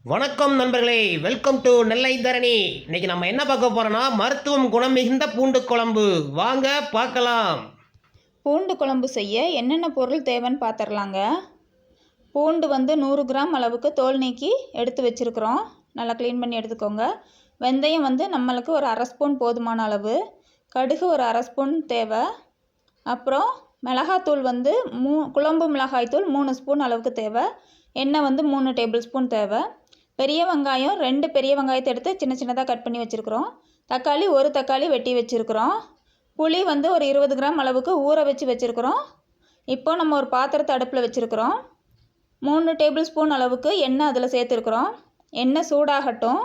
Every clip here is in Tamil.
வணக்கம் நண்பர்களே, வெல்கம் டு நெல்லை தரணி. இன்னைக்கு நம்ம என்ன பார்க்க போறோம்னா மருத்துவம் குணம் மிகுந்த பூண்டு குழம்பு. வாங்க பார்க்கலாம். பூண்டு குழம்பு செய்ய என்னென்ன பொருள் தேவைன்னு பார்த்துடலாங்க. பூண்டு 100 கிராம் அளவுக்கு தோல் நீக்கி எடுத்து வச்சுருக்குறோம். நல்லா க்ளீன் பண்ணி எடுத்துக்கோங்க. வெந்தயம் நம்மளுக்கு ஒரு அரை ஸ்பூன் போதுமான அளவு. கடுகு ஒரு அரை ஸ்பூன் தேவை. அப்புறம் மிளகாத்தூள் குழம்பு மிளகாய்த்தூள் 3 ஸ்பூன் அளவுக்கு தேவை. எண்ணெய் 3 டேபிள் ஸ்பூன் தேவை. பெரிய வெங்காயம் 2 பெரிய வெங்காயத்தை எடுத்து சின்ன சின்னதாக கட் பண்ணி வச்சுருக்குறோம். தக்காளி ஒரு தக்காளி வெட்டி வச்சுருக்குறோம். புளி ஒரு 20 கிராம் அளவுக்கு ஊற வச்சு வச்சுருக்குறோம். இப்போ நம்ம ஒரு பாத்திரத்தை அடுப்பில் வச்சுருக்குறோம். 3 டேபிள் ஸ்பூன் அளவுக்கு எண்ணெய் அதில் சேர்த்துருக்குறோம். எண்ணெய் சூடாகட்டும்.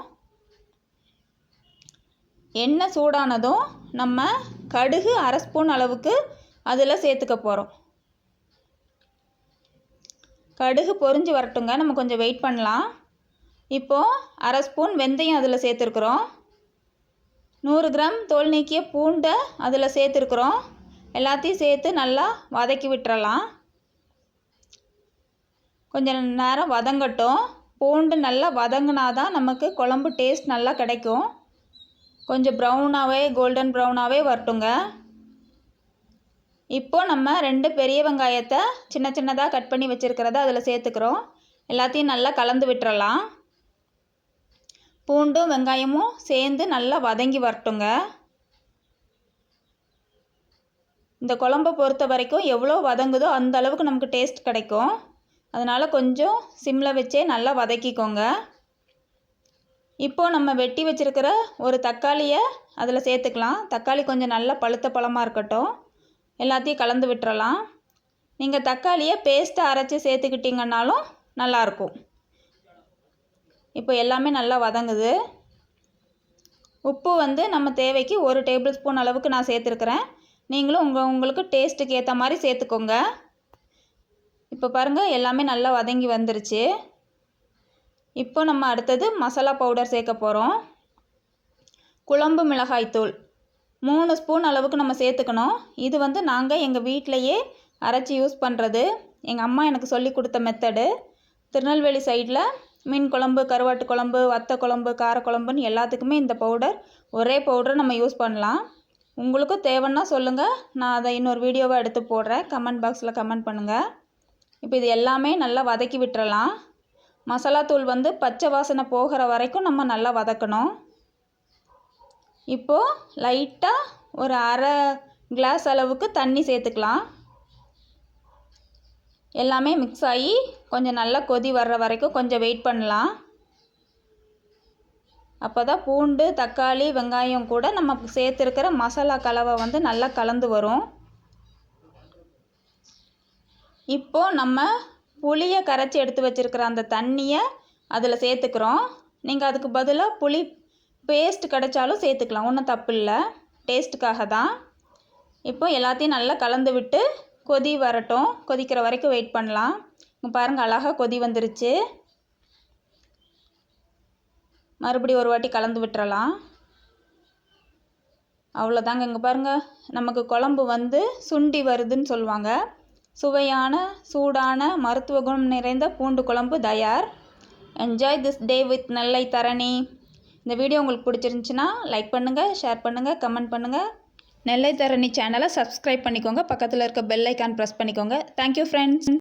எண்ணெய் சூடானதும் நம்ம கடுகு அரை ஸ்பூன் அளவுக்கு அதில் சேர்த்துக்க போகிறோம். கடுகு பொரிஞ்சு வரட்டுங்க, நம்ம கொஞ்சம் வெயிட் பண்ணலாம். இப்போது அரை ஸ்பூன் வெந்தயம் அதில் சேர்த்துருக்குறோம். 100 கிராம் தோல் நீக்கிய பூண்டை அதில் சேர்த்துருக்குறோம். எல்லாத்தையும் சேர்த்து நல்லா வதக்கி விட்டுறலாம். கொஞ்சம் நேரம் வதங்கட்டும். பூண்டு நல்லா வதங்கினாதான் நமக்கு குழம்பு டேஸ்ட் நல்லா கிடைக்கும். கொஞ்சம் ப்ரௌனாகவே கோல்டன் ப்ரௌனாகவே வரட்டுங்க. இப்போது நம்ம 2 பெரிய வெங்காயத்தை சின்ன சின்னதாக கட் பண்ணி வச்சுருக்கிறத அதில் சேர்த்துக்கிறோம். எல்லாத்தையும் நல்லா கலந்து விட்டுறலாம். பூண்டும் வெங்காயமும் சேர்ந்து நல்லா வதங்கி வரட்டுங்க. இந்த குழம்பை பொறுத்த வரைக்கும் எவ்வளோ வதங்குதோ அந்த அளவுக்கு நமக்கு டேஸ்ட் கிடைக்கும். அதனால் கொஞ்சம் சிம்மில் வச்சே நல்லா வதக்கிக்கோங்க. இப்போது நம்ம வெட்டி வச்சுருக்கிற ஒரு தக்காளியை அதில் சேர்த்துக்கலாம். தக்காளி கொஞ்சம் நல்லா பழுத்த பழமாக இருக்கட்டும். எல்லாத்தையும் கலந்து விட்டுறலாம். நீங்கள் தக்காளியை பேஸ்ட்டை அரைச்சி சேர்த்துக்கிட்டிங்கன்னாலும் நல்லாயிருக்கும். இப்போ எல்லாமே நல்லா வதங்குது. உப்பு நம்ம தேவைக்கு 1 டேபிள் ஸ்பூன் அளவுக்கு நான் சேர்த்துருக்குறேன். நீங்களும் உங்களுக்கு டேஸ்ட்டுக்கு ஏற்ற மாதிரி சேர்த்துக்கோங்க. இப்போ பாருங்கள், எல்லாமே நல்லா வதங்கி வந்துருச்சு. இப்போ நம்ம அடுத்தது மசாலா பவுடர் சேர்க்க போகிறோம். குழம்பு மிளகாய்த்தூள் 3 ஸ்பூன் அளவுக்கு நம்ம சேர்த்துக்கணும். இது நாங்கள் எங்கள் வீட்டிலையே அரைச்சி யூஸ் பண்ணுறது. எங்கள் அம்மா எனக்கு சொல்லி கொடுத்த மெத்தடு. திருநெல்வேலி சைடில் மீன் குழம்பு, கருவாட்டு குழம்பு, வத்த குழம்பு, காரக்குழம்புன்னு எல்லாத்துக்குமே இந்த பவுடர், ஒரே பவுடர் நம்ம யூஸ் பண்ணலாம். உங்களுக்கும் தேவைன்னா சொல்லுங்கள், நான் அதை இன்னொரு வீடியோவாக எடுத்து போடுறேன். கமெண்ட் பாக்ஸில் கமெண்ட் பண்ணுங்கள். இப்போ இது எல்லாமே நல்லா வதக்கி விட்டுறலாம். மசாலாத்தூள் பச்சை வாசனை போகிற வரைக்கும் நம்ம நல்லா வதக்கணும். இப்போது லைட்டாக ஒரு அரை கிளாஸ் அளவுக்கு தண்ணி சேர்த்துக்கலாம். எல்லாமே மிக்ஸ் ஆகி கொஞ்சம் நல்லா கொதி வர்ற வரைக்கும் கொஞ்சம் வெயிட் பண்ணலாம். அப்போ தான் பூண்டு, தக்காளி, வெங்காயம் கூட நம்ம சேர்த்துருக்கிற மசாலா கலவை நல்லா கலந்து வரும். இப்போது நம்ம புளியை கரைச்சி எடுத்து வச்சுருக்கிற அந்த தண்ணியை அதில் சேர்த்துக்கிறோம். நீங்கள் அதுக்கு பதிலாக புளி பேஸ்ட் கிடைச்சாலும் சேர்த்துக்கலாம், ஒன்றும் தப்பு இல்லை. டேஸ்ட்டுக்காக தான். இப்போ எல்லாத்தையும் நல்லா கலந்து விட்டு கொதி வரட்டும். கொதிக்கிற வரைக்கும் வெயிட் பண்ணலாம். இங்கே பாருங்கள், அழகாக கொதி வந்துருச்சு. மறுபடியும் ஒரு வாட்டி கலந்து விட்டுறலாம். அவ்வளோதாங்க. இங்கே பாருங்கள், நமக்கு குழம்பு சுண்டி வருதுன்னு சொல்லுவாங்க. சுவையான சூடான மருத்துவ குணம் நிறைந்த பூண்டு குழம்பு தயார். என்ஜாய் திஸ் டே வித் நெல்லை தரணி. இந்த வீடியோ உங்களுக்கு பிடிச்சிருந்துச்சின்னா லைக் பண்ணுங்கள், ஷேர் பண்ணுங்கள், கமெண்ட் பண்ணுங்கள். நெல்லை தரணி சேனலை சப்ஸ்கிரைப் பண்ணிக்கோங்க. பக்கத்தில் இருக்க பெல் ஐக்கான் ப்ரெஸ் பண்ணிக்கோங்க. Thank you friends.